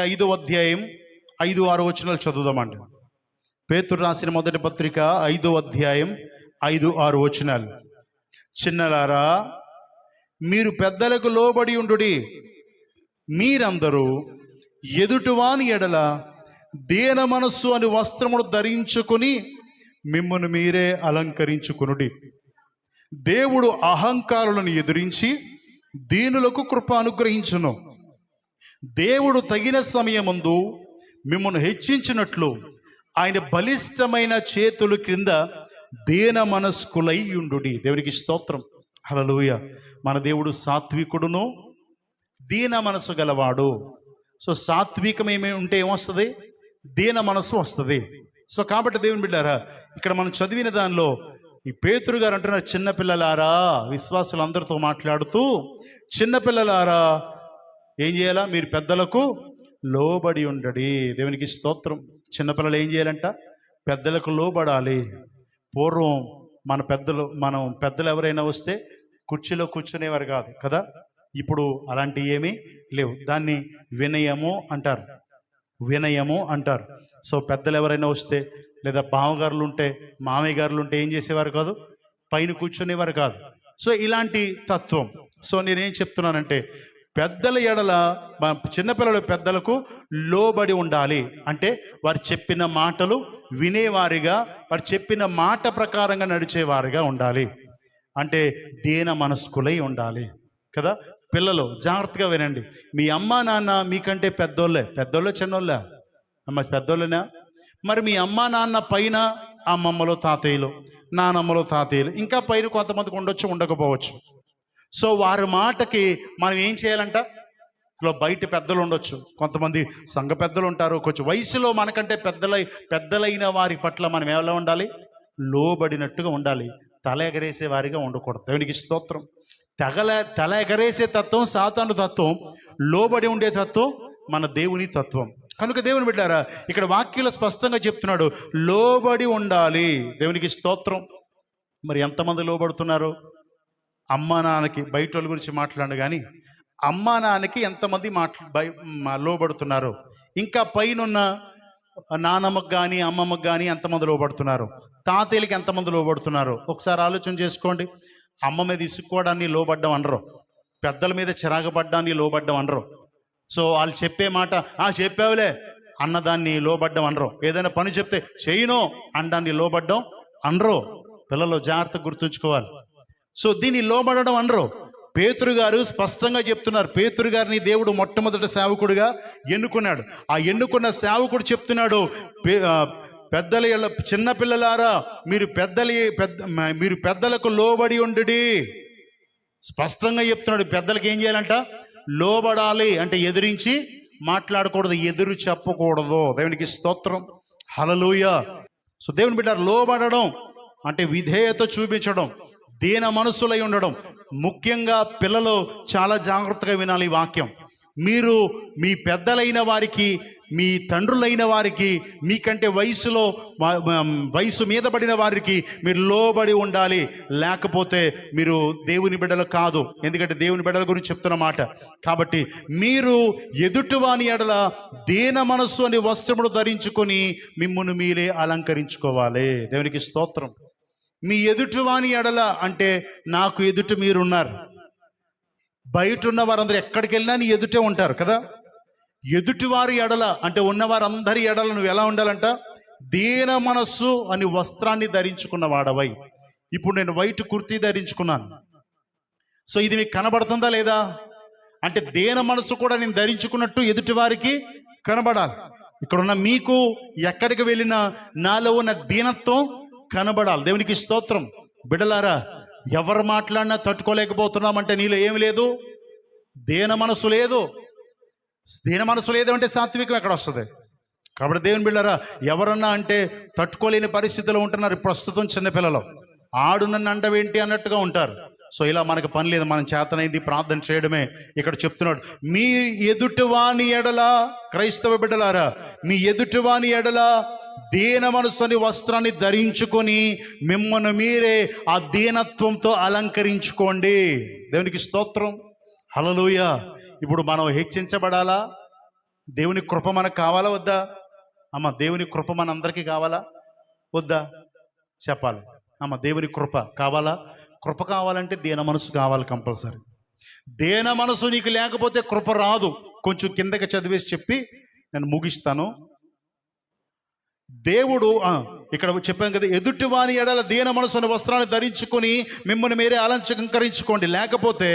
5వ అధ్యాయం 5-6 వచనాలు చదువుదామండి. పేతురు రాసిన మొదటి పత్రిక 5వ అధ్యాయం 5-6 వచనాలు. చిన్నలారా, మీరు పెద్దలకు లోబడి ఉండుడి, మీరందరూ ఎదుటివాని ఎడల దీన మనస్సు అని వస్త్రమును ధరించుకుని మిమ్మును మీరే అలంకరించుకునుడి. దేవుడు అహంకారులను ఎదిరించి దీనులకు కృప అనుగ్రహించును. దేవుడు తగిన సమయమందు మిమ్మును హెచ్చించినట్లు ఆయన బలిష్టమైన చేతుల క్రింద దీన మనస్కులై ఉండుడి. దేవునికి స్తోత్రం, హల్లెలూయా. మన దేవుడు సాత్వికుడును, దీన మనసు గలవాడు. సో సాత్వికం ఉంటే ఏమొస్తుంది? దీన మనసు వస్తుంది. సో కాబట్టి దేవుని బిడ్డారా, ఇక్కడ మనం చదివిన దానిలో ఈ పేతురు గారు అంటున్నారు, చిన్నపిల్లలారా, విశ్వాసులందరితో మాట్లాడుతూ, చిన్నపిల్లలారా ఏం చేయాలా? మీరు పెద్దలకు లోబడి ఉండడి. దేవునికి స్తోత్రం. చిన్నపిల్లలు ఏం చేయాలంట? పెద్దలకు లోబడాలి. పూర్వం మనం పెద్దలు ఎవరైనా వస్తే కుర్చీలో కూర్చునేవారు కాదు కదా. ఇప్పుడు అలాంటివి ఏమీ లేవు. దాన్ని వినయము అంటారు. సో పెద్దలు ఎవరైనా వస్తే, లేదా బావగారులు ఉంటే, మామయ్య గారులు ఉంటే ఏం చేసేవారు కాదు? పైన కూర్చునేవారు కాదు. సో ఇలాంటి తత్వం. సో నేనేం చెప్తున్నానంటే, పెద్దల ఎడల చిన్నపిల్లలు పెద్దలకు లోబడి ఉండాలి. అంటే వారు చెప్పిన మాటలు వినేవారిగా, వారు చెప్పిన మాట ప్రకారంగా నడిచేవారిగా ఉండాలి. అంటే దీన మనస్కులై ఉండాలి కదా. పిల్లలు జాగ్రత్తగా వినండి. మీ అమ్మా నాన్న మీకంటే పెద్దోళ్ళే చిన్నోళ్ళే? అమ్మ పెద్దోళ్ళేనా? మరి మీ అమ్మా నాన్న పైన అమ్మమ్మలో తాతయ్యలు, నానమ్మలో తాతయ్యలు, ఇంకా పైన కొంతమందికి ఉండొచ్చు, ఉండకపోవచ్చు. సో వారి మాటకి మనం ఏం చేయాలంట? బయట పెద్దలు ఉండొచ్చు, కొంతమంది సంఘ పెద్దలు ఉంటారు, కొంచెం వయసులో మనకంటే పెద్దలైన వారి పట్ల మనం ఎలా ఉండాలి? లోబడినట్టుగా ఉండాలి. తల ఎగరేసే వారిగా ఉండకూడదు. దేవునికి స్తోత్రం. తల ఎగరేసే తత్వం సాతాను తత్వం, లోబడి ఉండే తత్వం మన దేవుని తత్వం. కనుక దేవుని బిడ్డారా, ఇక్కడ వాక్యంలో స్పష్టంగా చెప్తున్నాడు, లోబడి ఉండాలి. దేవునికి స్తోత్రం. మరి ఎంతమంది లోబడుతున్నారు? అమ్మా నాన్నకి, బయట వాళ్ళ గురించి మాట్లాడు కానీ అమ్మా నాన్నకి ఎంతమంది లోబడుతున్నారు? ఇంకా పైనున్న నానమ్మకు కానీ అమ్మమ్మకు కానీ ఎంతమంది లోబడుతున్నారు? తాతయ్యలకి ఎంతమంది లోబడుతున్నారు? ఒకసారి ఆలోచన చేసుకోండి. అమ్మ మీద ఇసుక్కోవడాన్ని లోబడ్డం అనరు, పెద్దల మీద చిరాగపడ్డాన్ని లోబడ్డం అనరు. సో వాళ్ళు చెప్పే మాట చెప్పావులే అన్నదాన్ని లోబడ్డం అనరు. ఏదైనా పని చెప్తే చేయను అనడాన్ని లోబడ్డం అనరు. పిల్లలు జాగ్రత్తగా గుర్తుంచుకోవాలి. సో దీన్ని లోబడడం అనరు. పేతురు గారు స్పష్టంగా చెప్తున్నారు. పేతురు గారిని దేవుడు మొట్టమొదటి సేవకుడిగా ఎన్నుకున్నాడు. ఆ ఎన్నుకున్న సేవకుడు చెప్తున్నాడు, చిన్నపిల్లలారా మీరు పెద్దలకు లోబడి ఉండుడి. స్పష్టంగా చెప్తున్నాడు. పెద్దలకు ఏం చేయాలంట? లోబడాలి అంటే ఎదిరించి మాట్లాడకూడదు, ఎదురు చెప్పకూడదు. దేవునికి స్తోత్రం, హల్లెలూయా. సో దేవుని బిడ్డ, లోబడడం అంటే విధేయత చూపించడం, దీన మనసులై ఉండడం. ముఖ్యంగా పిల్లలు చాలా జాగ్రత్తగా వినాలి ఈ వాక్యం. మీరు మీ పెద్దలైన వారికి, మీ తండ్రులైన వారికి, మీకంటే వయసు మీద పడిన వారికి మీరు లోబడి ఉండాలి. లేకపోతే మీరు దేవుని బిడ్డలు కాదు. ఎందుకంటే దేవుని బిడ్డల గురించి చెప్తున్న మాట. కాబట్టి మీరు ఎదుటివాని ఎడల దీన మనస్సు అనే వస్త్రమును ధరించుకొని మిమ్మును మీరే అలంకరించుకోవాలి. దేవునికి స్తోత్రం. మీ ఎదుటివాని ఎడల అంటే నాకు ఎదుట మీరున్నారు. బయట ఉన్న వారందరూ ఎక్కడికి వెళ్ళినా నీ ఎదుటే ఉంటారు కదా. ఎదుటివారి ఎడల అంటే ఉన్నవారందరి ఎడల నువ్వు ఎలా ఉండాలంట? దీన మనస్సు అని వస్త్రాన్ని ధరించుకున్న వాడవై. ఇప్పుడు నేను వైట్ కుర్తీ ధరించుకున్నాను. సో ఇది మీకు కనబడుతుందా లేదా? అంటే దీన మనస్సు కూడా నేను ధరించుకున్నట్టు ఎదుటివారికి కనబడాలి. ఇక్కడ ఉన్న మీకు ఎక్కడికి వెళ్ళినా నాలో ఉన్న దీనత్వం కనబడాలి. దేవునికి స్తోత్రం. బిడ్డలారా, ఎవరు మాట్లాడినా తట్టుకోలేకపోతున్నామంటే నీలో ఏమి లేదు? దీన మనసు లేదు. దీన మనసు లేదు అంటే సాత్వికం ఎక్కడ వస్తుంది? కాబట్టి దేవుని బిడ్డలారా, ఎవరన్నా అంటే తట్టుకోలేని పరిస్థితిలో ఉంటున్నారు ప్రస్తుతం చిన్నపిల్లలు. ఆడు నన్ను అండవేంటి అన్నట్టుగా ఉంటారు. సో ఇలా మనకు పని లేదు, మనం చేతనైంది ప్రార్థన చేయడమే. ఇక్కడ చెప్తున్నాడు, మీ ఎదుటివాని ఎడల, క్రైస్తవ బిడ్డలారా, మీ ఎదుటివాని ఎడల దీన మనసుని వస్త్రాన్ని ధరించుకొని మిమ్మల్ని మీరే ఆ దీనత్వంతో అలంకరించుకోండి. దేవునికి స్తోత్రం, హల్లెలూయా. ఇప్పుడు మనం హెచ్చించబడాలా? దేవుని కృప మనకు కావాలా వద్దా? అమ్మ, దేవుని కృప మనందరికీ కావాలా వద్దా? చెప్పాలి అమ్మ. దేవుని కృప కావాలా? కృప కావాలంటే దీన మనసు కావాలి కంపల్సరీ. దీన మనసు నీకు లేకపోతే కృప రాదు. కొంచెం కిందకి చదివేసి చెప్పి నేను ముగిస్తాను. దేవుడు ఇక్కడ చెప్పాను కదా, ఎదుటివాని ఎడల దీన మనసుని వస్త్రాన్ని ధరించుకొని మిమ్మల్ని మీరే అలంకరించుకోండి. లేకపోతే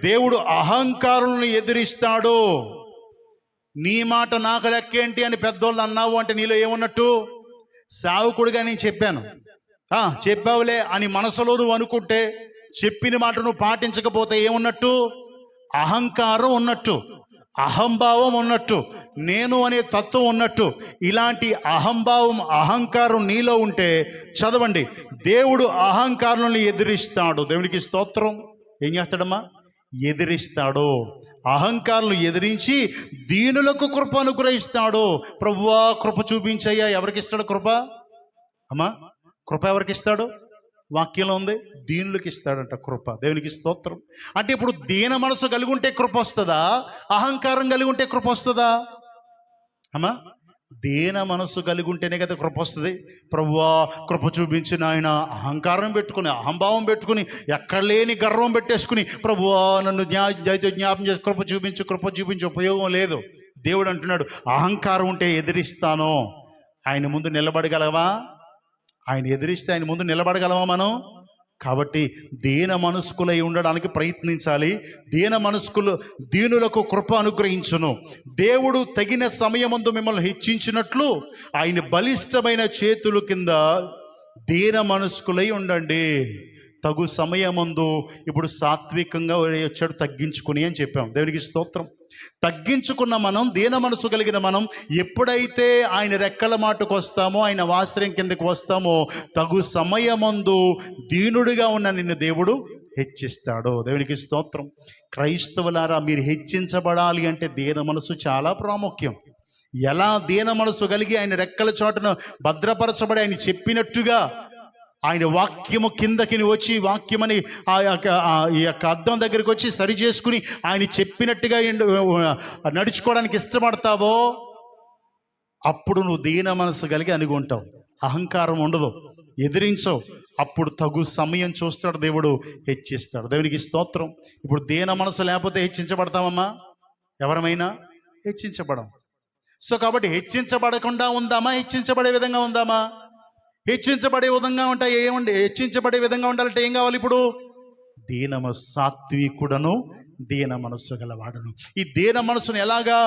దేవుడు అహంకారులను ఎదిరిస్తాడు. నీ మాట నాకు లెక్కేంటి అని పెద్దోళ్ళు అన్నావు అంటే నీలో ఏమున్నట్టు? సావుకుడిగా నేను చెప్పాను, చెప్పావులే అని మనసులో నువ్వు అనుకుంటే, చెప్పిన మాట నువ్వు పాటించకపోతే ఏమున్నట్టు? అహంకారం ఉన్నట్టు, అహంభావం ఉన్నట్టు, నేను అనే తత్వం ఉన్నట్టు. ఇలాంటి అహంభావం, అహంకారం నీలో ఉంటే చదవండి, దేవుడు అహంకారులను ఎదిరిస్తాడు. దేవునికి స్తోత్రం. ఏం చేస్తాడమ్మా? ఎదిరిస్తాడు. అహంకారులను ఎదిరించి దీనులకు కృప అనుగ్రహిస్తాడు. ప్రభువా కృప చూపించయ్యా. ఎవరికి ఇస్తాడు కృప? అమ్మా, కృప ఎవరికి ఇస్తాడు? వాక్యంలో ఉంది, దీనులకు ఇస్తాడంట కృప. దేవునికి స్తోత్రం. అంటే ఇప్పుడు దీన మనసు కలిగి ఉంటే కృప వస్తుందా? అహంకారం కలిగి ఉంటే కృప వస్తుందా? అమ్మా, దీన మనసు కలిగి ఉంటేనే కదా కృప వస్తుంది. ప్రభువా కృప చూపించి నాయన, అహంకారం పెట్టుకుని, అహంభావం పెట్టుకుని, ఎక్కడ లేని గర్వం పెట్టేసుకుని, ప్రభువా నన్ను జ్ఞాపం చేసి కృప చూపించి ఉపయోగం లేదు. దేవుడు అంటున్నాడు, అహంకారం ఉంటే ఎదిరిస్తాను. ఆయన ముందు నిలబడగలవా? ఆయన ఎదిరిస్తే ఆయన ముందు నిలబడగలమా మనం? కాబట్టి దీన మనస్కులై ఉండడానికి ప్రయత్నించాలి. దీనులకు కృప అనుగ్రహించును. దేవుడు తగిన సమయమందు మిమ్మల్ని హెచ్చించినట్లు ఆయన బలిష్టమైన చేతుల కింద దీన మనస్కులై ఉండండి. తగు సమయమందు ఇప్పుడు సాత్వికంగా వచ్చాడు, తగ్గించుకుని అని చెప్పాం. దేవునికి స్తోత్రం. తగ్గించుకున్న మనం, దీన మనసు కలిగిన మనం ఎప్పుడైతే ఆయన రెక్కల మాటకు వస్తామో, ఆయన ఆశ్రయం కిందకు వస్తామో, తగు సమయమందు దీనుడిగా ఉన్న నిన్ను దేవుడు హెచ్చిస్తాడు. దేవునికి స్తోత్రం. క్రైస్తవులారా, మీరు హెచ్చించబడాలి అంటే దీన మనసు చాలా ప్రాముఖ్యం. ఎలా దీన మనసు కలిగి ఆయన రెక్కల చోటను భద్రపరచబడి ఆయన చెప్పినట్టుగా ఆయన వాక్యము కిందకి వచ్చి, వాక్యమని ఈ యొక్క అద్దం దగ్గరికి వచ్చి సరి చేసుకుని ఆయన చెప్పినట్టుగా నడుచుకోవడానికి ఇష్టపడతావో అప్పుడు నువ్వు దీన మనసు కలిగి అనుకుంటావు. అహంకారం ఉండదు, ఎదిరించవు. అప్పుడు తగు సమయం చూస్తాడు దేవుడు, హెచ్చిస్తాడు. దేవునికి స్తోత్రం. ఇప్పుడు దీన మనసు లేకపోతే హెచ్చించబడతామమ్మా? ఎవరమైనా హెచ్చించబడం. సో కాబట్టి హెచ్చించబడకుండా ఉందామా? హెచ్చించబడే విధంగా ఉందామా? హెచ్చించబడే విధంగా ఉంటాయి. ఏముంది? హెచ్చించబడే విధంగా ఉండాలంటే ఏం కావాలి? ఇప్పుడు సాత్వికుడను దీన మనస్సు గలవాడను. ఈ దీన మనసును ఎలాగా?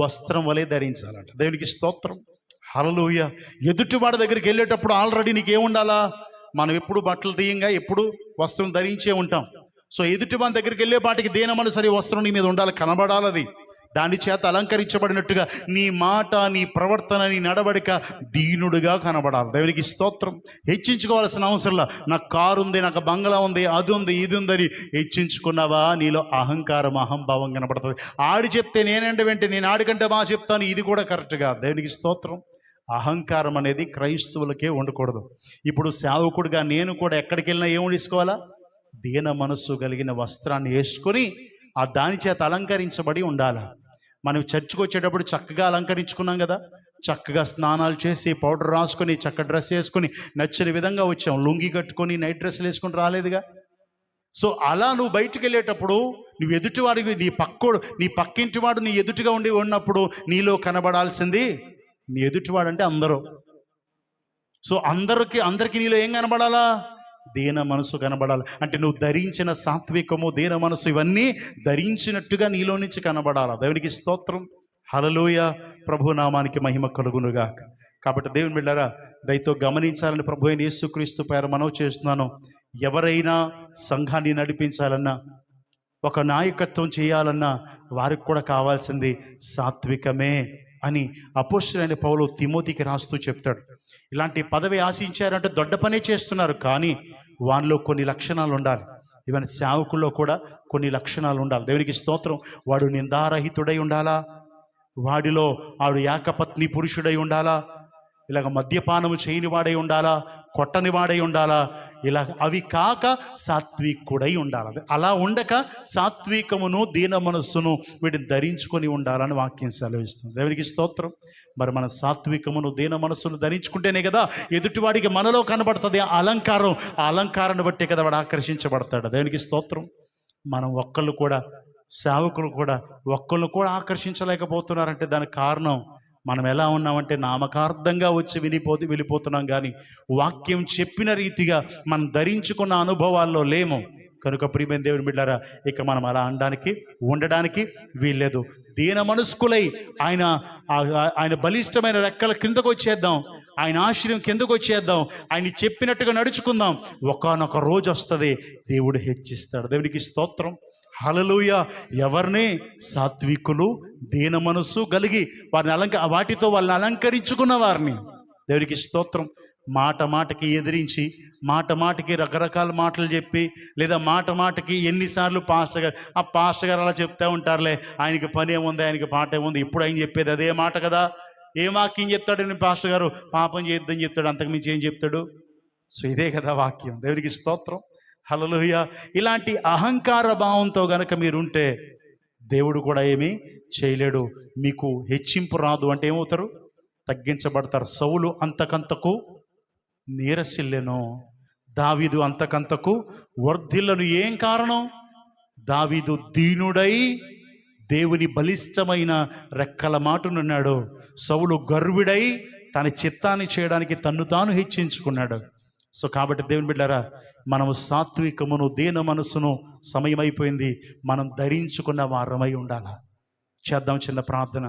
వస్త్రం వలె ధరించాలంట. దేవునికి స్తోత్రం, హల్లెలూయా. ఎదుటివాడి దగ్గరికి వెళ్ళేటప్పుడు ఆల్రెడీ నీకేముండాలా? మనం ఎప్పుడు బట్టలు తీయంగా ఎప్పుడు వస్త్రం ధరించే ఉంటాం. సో ఎదుటి మన దగ్గరికి వెళ్ళే పాటికి దీన మనసు అనే వస్త్రం నీ మీద ఉండాలి, కనబడాలి. అది దాని చేత అలంకరించబడినట్టుగా నీ మాట, నీ ప్రవర్తన, నీ నడవడిక దీనుడుగా కనబడాలి. దేవునికి స్తోత్రం. హెచ్చించుకోవాల్సిన అవసరంలా. నాకు కారు ఉంది, నాకు బంగ్లా ఉంది, అది ఉంది, ఇది ఉందని హెచ్చించుకున్నావా, నీలో అహంకారం, అహంభావం కనబడుతుంది. ఆడి చెప్తే నేనంటే వెంటే నేను ఆడికంటే బాగా చెప్తాను, ఇది కూడా కరెక్ట్గా. దేవునికి స్తోత్రం. అహంకారం అనేది క్రైస్తవులకే ఉండకూడదు. ఇప్పుడు సేవకుడిగా నేను కూడా ఎక్కడికి వెళ్ళినా ఏమి వేసుకోవాలా? దీన మనస్సు కలిగిన వస్త్రాన్ని వేసుకొని ఆ దాని చేత అలంకరించబడి ఉండాలి. మనం చర్చికి వచ్చేటప్పుడు చక్కగా అలంకరించుకున్నాం కదా, చక్కగా స్నానాలు చేసి పౌడర్ రాసుకొని చక్క డ్రెస్ వేసుకొని నచ్చిన విధంగా వచ్చాం. లుంగి కట్టుకొని నైట్ డ్రెస్సులు వేసుకొని రాలేదుగా. సో అలా నువ్వు బయటికి వెళ్ళేటప్పుడు నువ్వు ఎదుటివాడికి, నీ పక్కింటి వాడు నీ ఎదుటిగా ఉన్నప్పుడు నీలో కనబడాల్సింది, నీ ఎదుటివాడు అంటే అందరూ. సో అందరికీ నీలో ఏం కనబడాలా? దీన మనసు కనబడాలి. అంటే నువ్వు ధరించిన సాత్వికము, దీన మనసు ఇవన్నీ ధరించినట్టుగా నీలో నుంచి కనబడాలి. దేవునికి స్తోత్రం. హల్లెలూయా. ప్రభునామానికి మహిమ కలుగునుగా. కాబట్టి దేవుని బిడ్డలారా, దయతో గమనించాలని ప్రభు అయిన యేసుక్రీస్తు పేర మనవి చేస్తున్నాను. ఎవరైనా సంఘాన్ని నడిపించాలన్నా, ఒక నాయకత్వం చేయాలన్నా వారికి కూడా కావాల్సింది సాత్వికమే అని అపోస్తలుడైన పౌలు తిమోతికి రాస్తూ చెప్తాడు. ఇలాంటి పదవి ఆశించారంటే దొడ్డ పనే చేస్తున్నారు, కానీ వానిలో కొన్ని లక్షణాలు ఉండాలి. ఈవెన్ సేవకుల్లో కూడా కొన్ని లక్షణాలు ఉండాలి. దేవునికి స్తోత్రం. వాడు నిందారహితుడై ఉండాలా, వాడిలో ఆడు ఏకపత్ని పురుషుడై ఉండాలా, ఇలాగ మద్యపానము చేయని వాడై ఉండాలా, కొట్టని వాడై ఉండాలా, ఇలా అవి కాక సాత్వికుడై ఉండాలి. అలా ఉండక సాత్వికమును దీన మనస్సును వీటిని ధరించుకొని ఉండాలని వాక్యం సెలవిస్తుంది. దేవునికి స్తోత్రం. మరి మన సాత్వికమును దీన మనస్సును ధరించుకుంటేనే కదా ఎదుటివాడికి మనలో కనబడుతుంది ఆ అలంకారం. ఆ అలంకారాన్ని బట్టే కదా వాడు ఆకర్షించబడతాడు. దేవునికి స్తోత్రం. మనం సేవకులు కూడా ఒక్కళ్ళు కూడా ఆకర్షించలేకపోతున్నారంటే దానికి కారణం మనం ఎలా ఉన్నామంటే నామకార్థంగా వచ్చి వెళ్ళిపోతున్నాం, కానీ వాక్యం చెప్పిన రీతిగా మనం ధరించుకున్న అనుభవాల్లో లేము. కనుక ప్రియమైన దేవుని బిడ్డలారా, ఇక మనం అలా ఉండడానికి వీల్లేదు. దీన మనస్కులై ఆయన బలిష్టమైన రెక్కల కిందకు వచ్చేద్దాం, ఆయన ఆశ్రయం కిందకు వచ్చేద్దాం, ఆయన చెప్పినట్టుగా నడుచుకుందాం. ఒకానొక రోజు వస్తుంది, దేవుడు హెచ్చిస్తాడు. దేవునికి స్తోత్రం. హల్లెలూయా. ఎవరిని? సాత్వికులు, దీన మనస్సు కలిగి వాటితో వాళ్ళని అలంకరించుకున్న వారిని. దేవునికి స్తోత్రం. మాటకి ఎదిరించి, మాటకి రకరకాల మాటలు చెప్పి, లేదా మాటకి ఎన్నిసార్లు పాస్టర్ గారు అలా చెప్తూ ఉంటారులే, ఆయనకి పని ఏముంది, ఆయనకి పాట ఏముంది, ఇప్పుడు ఆయన చెప్పేది అదే మాట కదా, ఏ వాక్యం చెప్తాడు పాస్టర్ గారు? పాపం చేద్దని చెప్తాడు, అంతకుమించి ఏం చెప్తాడు? సో ఇదే కదా వాక్యం. దేవునికి స్తోత్రం. హల్లెలూయా. ఇలాంటి అహంకార భావంతో గనక మీరుంటే దేవుడు కూడా ఏమీ చేయలేడు. మీకు హెచ్చింపు రాదు అంటే ఏమవుతారు? తగ్గించబడతారు. సౌలు అంతకంతకు నీరసిల్లెను, దావీదు అంతకంతకు వర్ధిల్లను. ఏం కారణం? దావీదు దీనుడై దేవుని బలిష్టమైన రెక్కల మాటునున్నాడు. సౌలు గర్విడై తన చిత్తాన్ని చేయడానికి తన్ను తాను హెచ్చించుకున్నాడు. సో కాబట్టి దేవుని బిడ్డలారా, మనము సాత్వికమును దీన మనసును, సమయం అయిపోయింది, మనం ధరించుకున్న వారమై ఉండాలా. చేద్దాం చిన్న ప్రార్థన.